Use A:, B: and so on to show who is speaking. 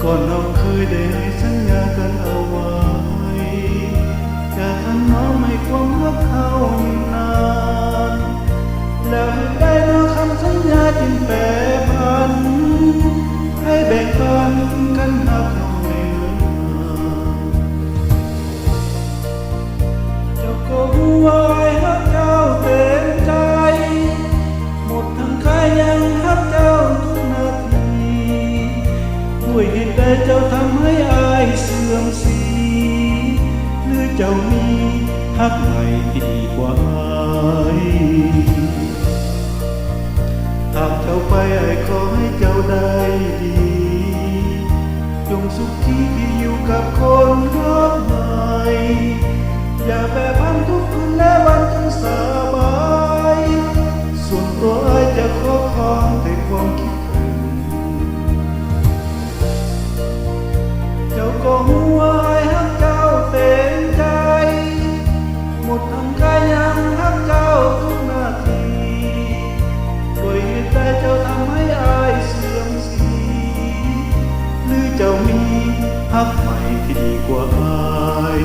A: ก่อนเราเคยได้ให้สัญญากันเอาไว้จะทำน้องให้ความรักเขานานแล้วได้มาคำสัญญาจึงแปรผันให้แบ่งปันกันหากเขาไม่เหลือเจ้าก็รู้ว่าไอ้ฮักเจ้าเต็มใจหมดทั้งกายยังฮักเจ้าทุกนาทีด้วยเหตุใดเจ้าทำให้อายเสื่อมสีหรือเจ้ามีฮักใหม่ที่ดีกว่าอายหากเจ้าไปไอ้ขอให้เจ้าได้ดีจงสุขที่อยู่กับคนรักใหม่อย่าแปรผันทุกคืนและวันจนสบายส่วนตัวไอ้จะขอคองแต่ความคิดถึงเจ้าก็รู้ว่าไอ้ฮักเจ้าเต็มใจหมดทั้งกายยังฮักเจ้าทุกนาทีด้วยเหตุใดเจ้าทำให้อายเสื่อมสีหรือเจ้ามีฮักใหม่ที่ดีกว่าอาย